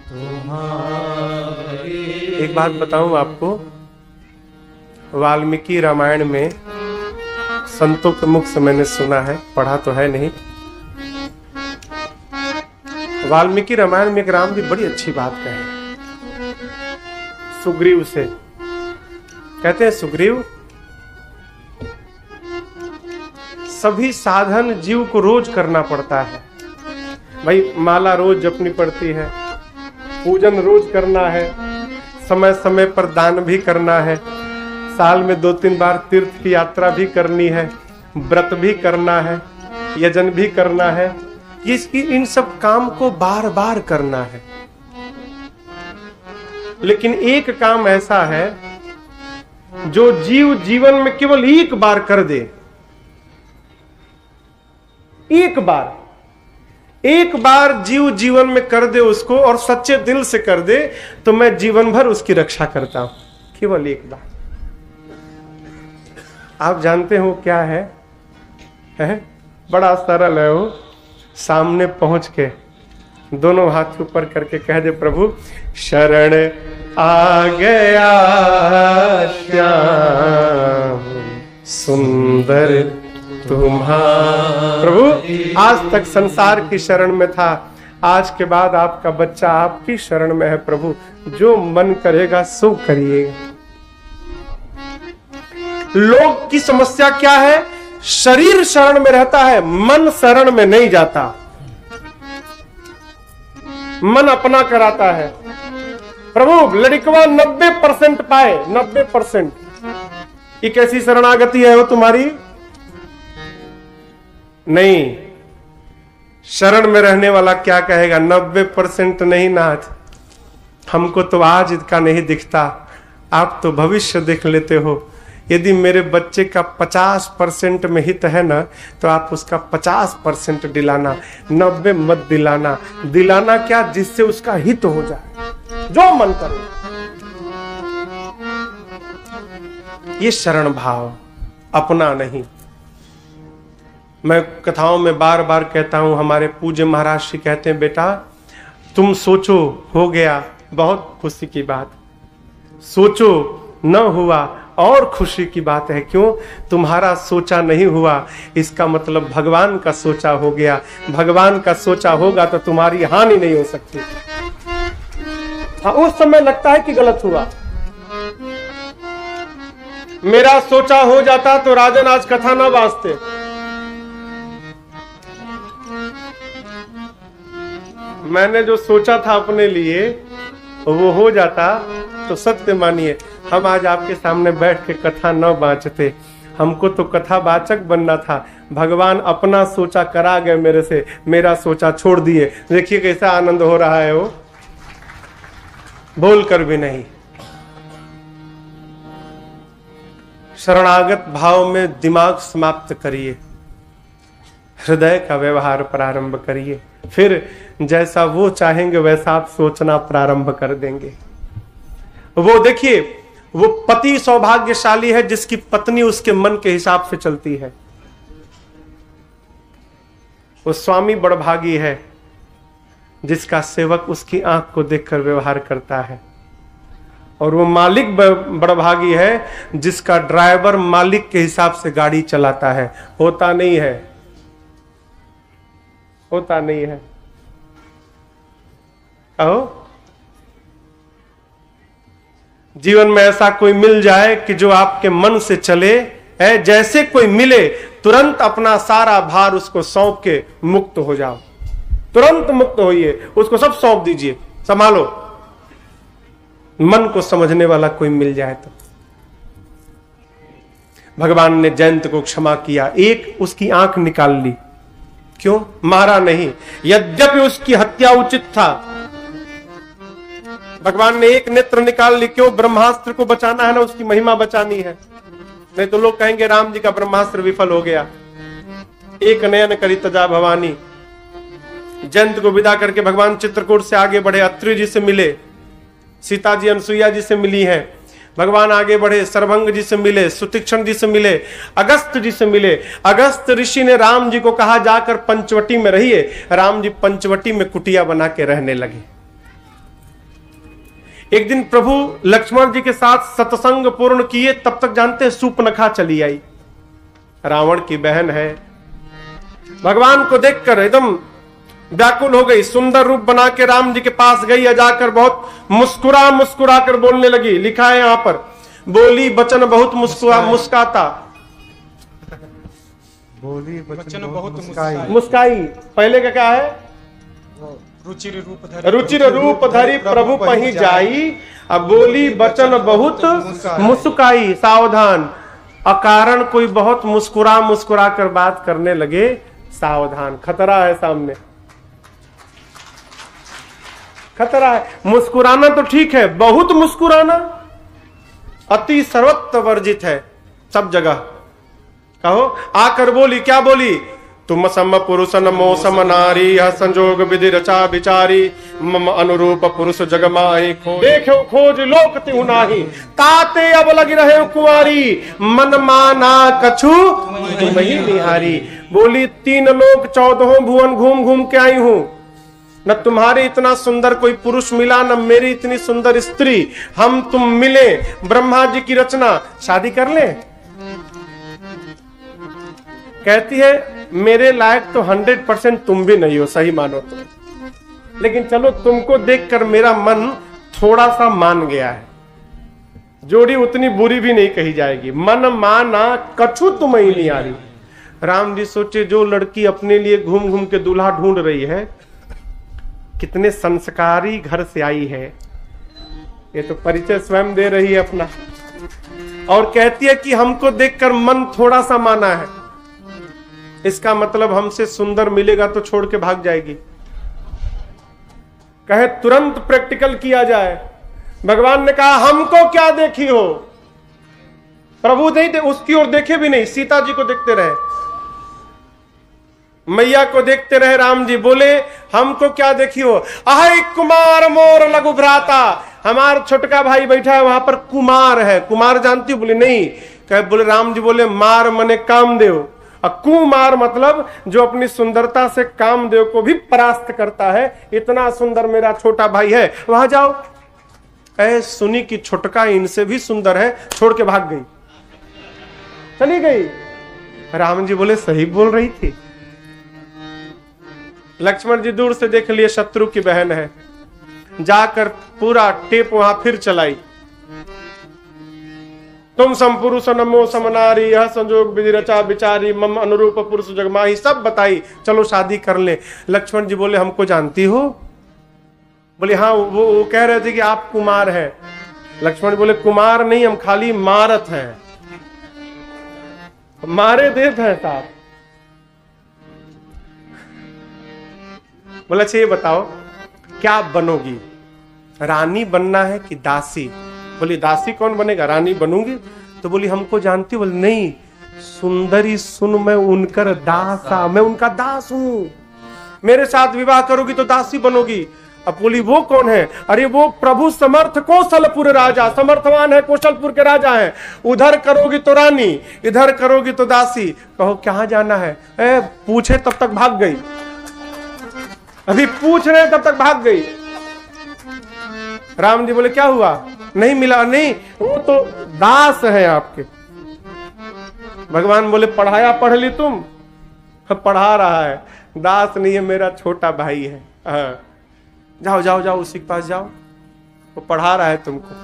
तुम्हारी। एक बात बताऊं आपको, वाल्मीकि रामायण में संतों के मुख से मैंने सुना है, पढ़ा तो है नहीं। वाल्मीकि रामायण में एक राम जी बड़ी अच्छी बात कहे सुग्रीव से। कहते हैं सुग्रीव, सभी साधन जीव को रोज करना पड़ता है। भाई माला रोज जपनी पड़ती है, पूजन रोज करना है, समय समय पर दान भी करना है, साल में 2-3 बार तीर्थ की यात्रा भी करनी है, व्रत भी करना है, यजन भी करना है। इन सब काम को बार बार करना है। लेकिन एक काम ऐसा है जो जीव जीवन में केवल एक बार कर दे, एक बार जीव जीवन में कर दे उसको, और सच्चे दिल से कर दे, तो मैं जीवन भर उसकी रक्षा करता हूं। केवल एक बार। आप जानते हो क्या है? बड़ा सरल है वो। सामने पहुंच के दोनों हाथ ऊपर करके कह दे, प्रभु शरण आ गया श्याम सुंदर तुम्हारा। प्रभु आज तक संसार की शरण में था, आज के बाद आपका बच्चा आपकी शरण में है। प्रभु जो मन करेगा सो करिएगा। लोग की समस्या क्या है? शरीर शरण में रहता है, मन शरण में नहीं जाता। मन अपना कराता है। प्रभु लड़कवा 90% पाए, 90%। ये कैसी शरणागति है वो तुम्हारी? नहीं, शरण में रहने वाला क्या कहेगा? 90% नहीं नाथ, हमको तो आज इसका नहीं दिखता, आप तो भविष्य देख लेते हो। यदि मेरे बच्चे का 50% में हित है ना, तो आप उसका 50% दिलाना, 90 मत दिलाना। दिलाना क्या? जिससे उसका हित हो जाए, जो मन करे। ये शरण भाव, अपना नहीं। मैं कथाओं में बार बार कहता हूं, हमारे पूज्य महाराज श्री कहते हैं, बेटा तुम सोचो हो गया, बहुत खुशी की बात। सोचो न हुआ और खुशी की बात है। क्यों? तुम्हारा सोचा नहीं हुआ, इसका मतलब भगवान का सोचा हो गया। भगवान का सोचा होगा तो तुम्हारी हानि नहीं हो सकती। हाँ, उस समय लगता है कि गलत हुआ। मेरा सोचा हो जाता तो राजन आज कथा ना बांचते। मैंने जो सोचा था अपने लिए वो हो जाता तो सत्य मानिए हम आज आपके सामने बैठ के कथा न बांचते। हमको तो कथावाचक बनना था। भगवान अपना सोचा करा गए मेरे से, मेरा सोचा छोड़ दिए। देखिए कैसा आनंद हो रहा है, वो बोल कर भी नहीं। शरणागत भाव में दिमाग समाप्त करिए, हृदय का व्यवहार प्रारंभ करिए, फिर जैसा वो चाहेंगे वैसा आप सोचना प्रारंभ कर देंगे। वो देखिए, वो पति सौभाग्यशाली है जिसकी पत्नी उसके मन के हिसाब से चलती है। वो स्वामी बड़भागी है जिसका सेवक उसकी आंख को देखकर व्यवहार करता है। और वो मालिक बड़भागी है जिसका ड्राइवर मालिक के हिसाब से गाड़ी चलाता है। होता नहीं है, होता नहीं है। कहो जीवन में ऐसा कोई मिल जाए कि जो आपके मन से चले, है जैसे कोई मिले तुरंत अपना सारा भार उसको सौंप के मुक्त हो जाओ। तुरंत मुक्त होइए, उसको सब सौंप दीजिए, संभालो। मन को समझने वाला कोई मिल जाए तो। भगवान ने जयंत को क्षमा किया, एक उसकी आंख निकाल ली। क्यों? मारा नहीं, यद्यपि उसकी हत्या उचित था। भगवान ने एक नेत्र निकाल ली। क्यों? ब्रह्मास्त्र को बचाना है ना, उसकी महिमा बचानी है। नहीं तो लोग कहेंगे राम जी का ब्रह्मास्त्र विफल हो गया। एक नयन करी तजा भवानी। जयंत को विदा करके भगवान चित्रकूट से आगे बढ़े, अत्रि जी से मिले, सीता जी अनसुईया जी से मिली हैं। भगवान आगे बढ़े, सर्वभंग जी से मिले, सुतीक्षण जी से मिले, अगस्त जी से मिले। अगस्त ऋषि ने राम जी को कहा जाकर पंचवटी में रहिए। राम जी पंचवटी में कुटिया बना के रहने लगे। एक दिन प्रभु लक्ष्मण जी के साथ सत्संग पूर्ण किए, तब तक जानते हैं सूर्पनखा चली आई, रावण की बहन है। भगवान को देखकर एकदम व्याकुल हो गई, सुंदर रूप बना के राम जी के पास गई, जाकर बहुत मुस्कुरा मुस्कुरा कर बोलने लगी। लिखा है यहां पर, बोली बचन बहुत मुस्काता, बोली बचन बहुत मुस्काई। पहले का क्या है? रुचिर रूप धरी प्रभु पही जाई, अब बोली बचन बहुत मुस्काई। सावधान, अकारण कोई बहुत मुस्कुरा मुस्कुरा कर बात करने लगे, सावधान, खतरा है सामने, खतरा है। मुस्कुराना तो ठीक है, बहुत मुस्कुराना अति सर्वत्र वर्जित है सब जगह। कहो, आकर बोली, क्या बोली? तुम सम पुरुष नमो सम नारी, यह संजोग विधि रचा विचारी, मम अनुरूप पुरुष जग माही, देखो खोज लोक तिहु नाही, ताते अब लगी रहे कुंवारी, मन माना कछु तुम्हि निहारी। बोली, 3 लोक 14 भुवन घूम घूम के आई हूं, न तुम्हारे इतना सुंदर कोई पुरुष मिला, न मेरी इतनी सुंदर स्त्री, हम तुम मिले, ब्रह्मा जी की रचना, शादी कर ले। कहती है मेरे लायक तो 100% तुम भी नहीं हो, सही मानो तो, लेकिन चलो तुमको देखकर मेरा मन थोड़ा सा मान गया है, जोड़ी उतनी बुरी भी नहीं कही जाएगी, मन माना कछु तुम ही नहीं आ रही। राम जी सोचे, जो लड़की अपने लिए घूम घूम के दूल्हा ढूंढ रही है, कितने संस्कारी घर से आई है, ये तो परिचय स्वयं दे रही है अपना, और कहती है कि हमको देखकर मन थोड़ा सा माना है, इसका मतलब हमसे सुंदर मिलेगा तो छोड़ के भाग जाएगी। कहे तुरंत प्रैक्टिकल किया जाए। भगवान ने कहा, हमको क्या देखी हो? प्रभु नहीं, उसकी ओर देखे भी नहीं, सीता जी को देखते रहे, मैया को देखते रहे। राम जी बोले, हमको क्या देखी हो? अहि कुमार मोर लघु भ्राता, हमारा छोटका भाई बैठा है वहां पर, कुमार है। कुमार जानती हो? बोले नहीं। कहे, बोले राम जी बोले, मार मने कामदेव, कुमार मतलब जो अपनी सुंदरता से कामदेव को भी परास्त करता है, इतना सुंदर मेरा छोटा भाई है, वहां जाओ। ऐ सुनी कि छोटका इनसे भी सुंदर है, छोड़ के भाग गई, चली गई। राम जी बोले, सही बोल रही थी। लक्ष्मण जी दूर से देख लिए शत्रु की बहन है, जाकर पूरा टेप वहां फिर चलाई। तुम संपुरुष नमो समनारी, यह संजोग विधि रचा विचारी, मम अनुरूप पुरुष जगमाही, सब बताई, चलो शादी कर ले। लक्ष्मण जी बोले, हमको जानती हो? बोले हाँ, वो कह रहे थे कि आप कुमार हैं। लक्ष्मण बोले, कुमार नहीं, हम खाली मारत हैं, मारे देत हैं साहब। बोला, अच्छा ये बताओ क्या बनोगी, रानी बनना है कि दासी? बोली, दासी कौन बनेगा, रानी बनूंगी। तो बोली, हमको जानती हो? बोली नहीं, सुंदरी सुन, मैं उनकर दासा, मैं उनका दास हूं, मेरे साथ विवाह करोगी तो दासी बनोगी। अब बोली, वो कौन है? अरे वो प्रभु समर्थ कौशलपुर राजा, समर्थवान है, कौशलपुर के राजा है, उधर करोगी तो रानी, इधर करोगी तो दासी। कहो कहां जाना है? पूछे तब तक भाग गई, अभी पूछ रहे तब तक भाग गई। राम जी बोले, क्या हुआ? नहीं मिला? नहीं, वो तो दास है आपके। भगवान बोले, पढ़ाया पढ़ ली तुम? पढ़ा रहा है, दास नहीं है, मेरा छोटा भाई है। जाओ जाओ जाओ, उसी के पास जाओ, वो पढ़ा रहा है तुमको।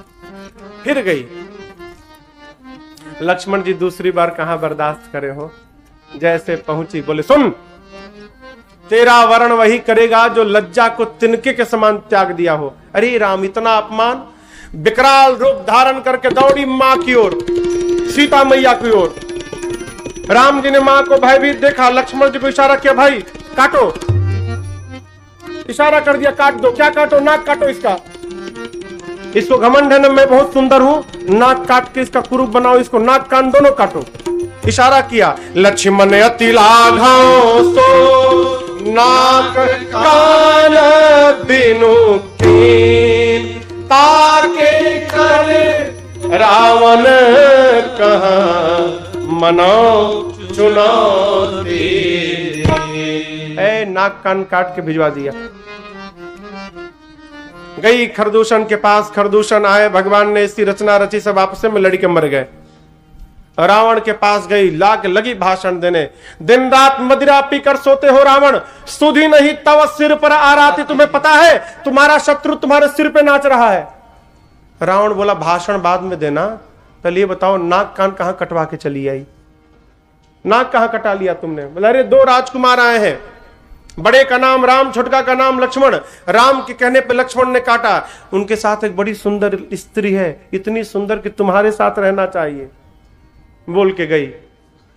फिर गई। लक्ष्मण जी दूसरी बार कहां बर्दाश्त करे हो, जैसे पहुंची बोले, सुन, तेरा वर्ण वही करेगा जो लज्जा को तिनके के समान त्याग दिया हो। अरे राम, इतना अपमान! विकराल रूप धारण करके दौड़ी मां की ओर, सीता मैया की ओर। राम जी ने मां को भयभीत देखा, लक्ष्मण जी को इशारा किया, भाई काटो, इशारा कर दिया, काट दो। क्या काटो? नाक काटो इसका। इसको घमंड है ना मैं बहुत सुंदर हूं, नाक काट के इसका कुरूप बनाओ, इसको नाक कान दोनों काटो। इशारा किया। लक्ष्मण अति लाघव सो नाक कान बिनु कीन, ताके कर रावण कहाँ मनो चुनौती। नाक कान काट के भिजवा दिया। गई खरदूषण के पास, खरदूषण आए, भगवान ने इसकी रचना रची, सब आपस में लड़ के मर गए। रावण के पास गई, लाग लगी भाषण देने, दिन रात मदिरा पीकर सोते हो रावण, सुधी नहीं तव सिर पर आ रहा थी, तुम्हें पता है तुम्हारा शत्रु तुम्हारे सिर पे नाच रहा है। रावण बोला भाषण बाद में देना, पहले ये बताओ नाक कान कहां कटवा के चली आई? नाक कहां कटा लिया तुमने? बोला अरे दो राजकुमार आए हैं, बड़े का नाम राम, छोटका का नाम लक्ष्मण। राम के कहने पे लक्ष्मण ने काटा। उनके साथ एक बड़ी सुंदर स्त्री है, इतनी सुंदर कि तुम्हारे साथ रहना चाहिए, बोल के गई।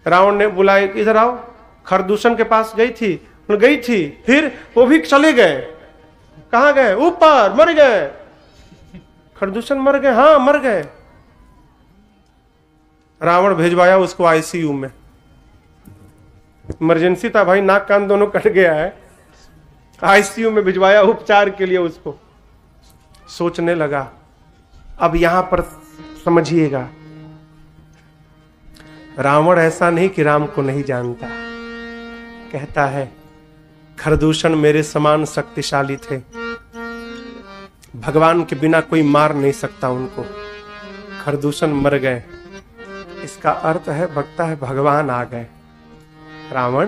रावण ने बुलाया, इधर आओ। खरदूषण के पास गई थी, फिर वो भी चले गए। कहां गए? ऊपर, मर गए। खरदूषण मर गए? हाँ मर गए। रावण भेजवाया उसको आईसीयू में, इमरजेंसी था भाई, नाक कान दोनों कट गया है, आईसीयू में भिजवाया उपचार के लिए उसको। सोचने लगा, अब यहां पर समझिएगा, रावण ऐसा नहीं कि राम को नहीं जानता, कहता है खरदूषण मेरे समान शक्तिशाली थे, भगवान के बिना कोई मार नहीं सकता उनको। खरदूषण मर गए, इसका अर्थ है बकता है भगवान आ गए। रावण,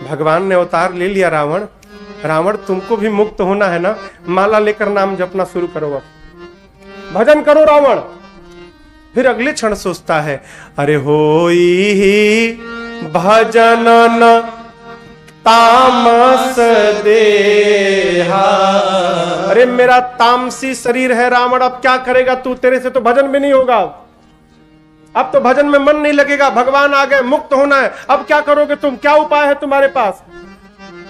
भगवान ने अवतार ले लिया। रावण तुमको भी मुक्त होना है ना, माला लेकर नाम जपना शुरू करो, अब भजन करो। रावण फिर अगले क्षण सोचता है, अरे होई भजन न तामस देहा। अरे मेरा तामसी शरीर है रावण, अब क्या करेगा तू? तेरे से तो भजन भी नहीं होगा, अब तो भजन में मन नहीं लगेगा। भगवान आ गए, मुक्त होना है, अब क्या करोगे तुम? क्या उपाय है तुम्हारे पास?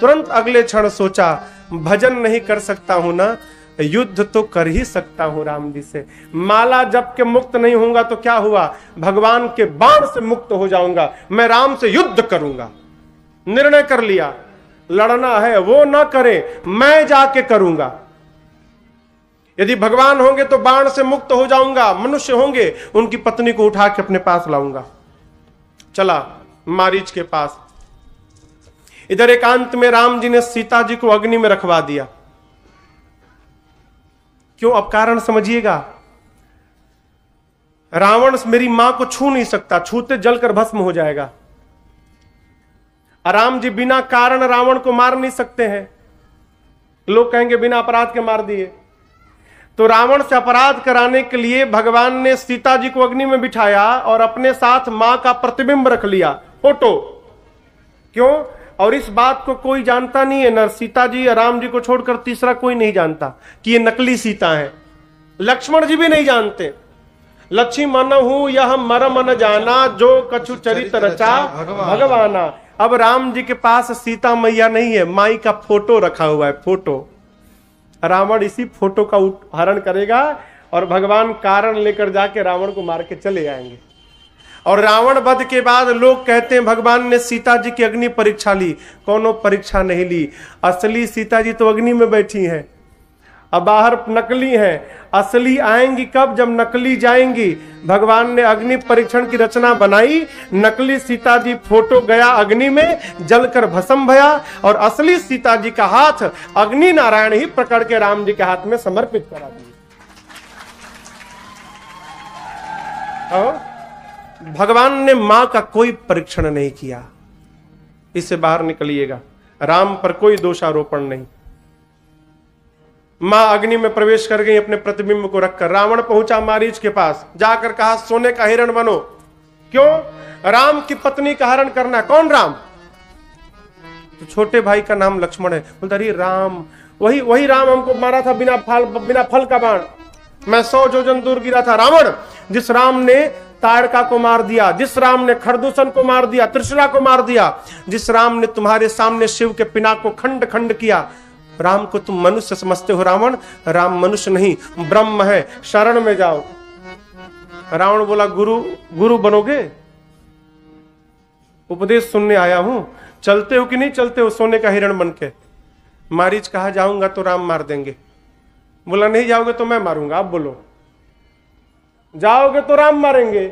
तुरंत अगले क्षण सोचा, भजन नहीं कर सकता हूं ना, युद्ध तो कर ही सकता हूं राम जी से। माला जप के मुक्त नहीं होऊंगा तो क्या हुआ? भगवान के बाण से मुक्त हो जाऊंगा, मैं राम से युद्ध करूंगा। निर्णय कर लिया, लड़ना है वो ना करे, मैं जाके करूंगा। यदि भगवान होंगे तो बाण से मुक्त हो जाऊंगा, मनुष्य होंगे उनकी पत्नी को उठा के अपने पास लाऊंगा। चला मारीच के पास। इधर एकांत में राम जी ने सीता जी को अग्नि में रखवा दिया। क्यों? अब कारण समझिएगा। रावण मेरी मां को छू नहीं सकता, छूते जलकर भस्म हो जाएगा। राम जी बिना कारण रावण को मार नहीं सकते हैं। लोग कहेंगे बिना अपराध के मार दिए। तो रावण से अपराध कराने के लिए भगवान ने सीता जी को अग्नि में बिठाया और अपने साथ मां का प्रतिबिंब रख लिया, फोटो। क्यों? और इस बात को कोई जानता नहीं है, न सीता जी या राम जी को छोड़कर तीसरा कोई नहीं जानता कि ये नकली सीता है। लक्ष्मण जी भी नहीं जानते। लक्ष्मण हूं यह मरम न जाना, जो कछु चरित रचा भगवाना। अब राम जी के पास सीता मैया नहीं है, माई का फोटो रखा हुआ है, फोटो। रावण इसी फोटो का हरण करेगा और भगवान कारण लेकर जाके रावण को मार के चले आएंगे। और रावण वध के बाद लोग कहते हैं भगवान ने सीता जी की अग्नि परीक्षा ली। कोनो परीक्षा नहीं ली, असली सीता जी तो अग्नि में बैठी हैं, अब बाहर नकली है। असली आएंगी कब? जब नकली जाएंगी। भगवान ने अग्नि परीक्षण की रचना बनाई, नकली सीता जी फोटो गया अग्नि में, जलकर भस्म भया, और असली सीता जी का हाथ अग्नि नारायण ही पकड़ के राम जी के हाथ में समर्पित करा दिए। भगवान ने मां का कोई परीक्षण नहीं किया। इससे बाहर निकलिएगा, राम पर कोई दोषारोपण नहीं। मां अग्नि में प्रवेश कर गई अपने प्रतिबिंब को रखकर। रावण पहुंचा मारीच के पास, जाकर कहा सोने का हिरण बनो। क्यों? राम की पत्नी का हरण करना। कौन राम? तो छोटे भाई का नाम लक्ष्मण है। बोलता अरे राम, वही राम हमको मारा था बिना फल का बाण, मैं 100 योजन दूर गिरा था। रावण, जिस राम ने ताड़का को मार दिया, जिस राम ने खरदूषण को मार दिया, त्रिशरा को मार दिया, जिस राम ने तुम्हारे सामने शिव के पिनाक को खंड खंड किया, राम को तुम मनुष्य समझते हो। रावण, राम मनुष्य नहीं ब्रह्म है, शरण में जाओ। रावण बोला गुरु बनोगे? उपदेश सुनने आया हूं, चलते हो कि नहीं चलते हो सोने का हिरण बन के? मारीच कहा जाऊंगा तो राम मार देंगे। बोला नहीं जाओगे तो मैं मारूंगा। आप बोलो। जाओगे तो राम मारेंगे,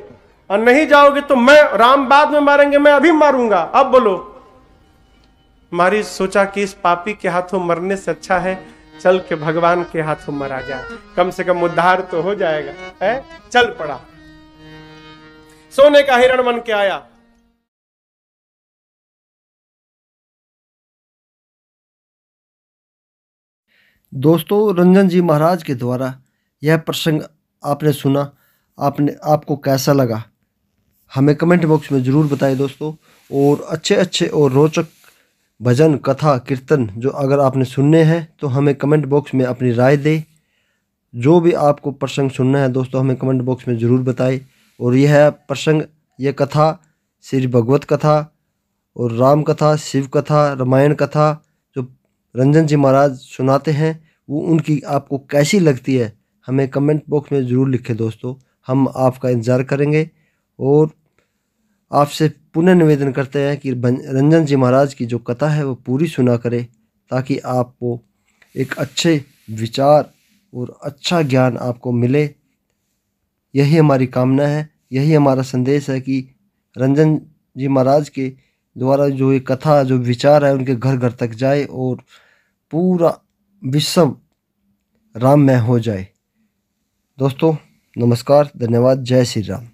और नहीं जाओगे तो मैं, राम बाद में मारेंगे, मैं अभी मारूंगा। अब बोलो। महाराज सोचा कि इस पापी के हाथों मरने से अच्छा है चल के भगवान के हाथों मरा जाए, कम से कम उद्धार तो हो जाएगा। है? चल पड़ा, सोने का हिरण बन के आया। दोस्तों, रंजन जी महाराज के द्वारा यह प्रसंग आपने सुना, आपको कैसा लगा हमें कमेंट बॉक्स में ज़रूर बताएं दोस्तों। और अच्छे अच्छे और रोचक भजन, कथा, कीर्तन जो अगर आपने सुनने हैं तो हमें कमेंट बॉक्स में अपनी राय दें। जो भी आपको प्रसंग सुनना है दोस्तों हमें कमेंट बॉक्स में ज़रूर बताएं। और यह प्रसंग, यह कथा श्री भगवत कथा और राम कथा, शिव कथा, रामायण कथा जो रंजन जी महाराज सुनाते हैं वो उनकी आपको कैसी लगती है हमें कमेंट बॉक्स में ज़रूर लिखें दोस्तों। हम आपका इंतज़ार करेंगे और आपसे पुनः निवेदन करते हैं कि रंजन जी महाराज की जो कथा है वो पूरी सुना करें, ताकि आपको एक अच्छे विचार और अच्छा ज्ञान आपको मिले। यही हमारी कामना है, यही हमारा संदेश है कि रंजन जी महाराज के द्वारा जो ये कथा, जो विचार है उनके घर घर तक जाए और पूरा विश्व राममय हो जाए। दोस्तों नमस्कार, धन्यवाद, जय श्री राम।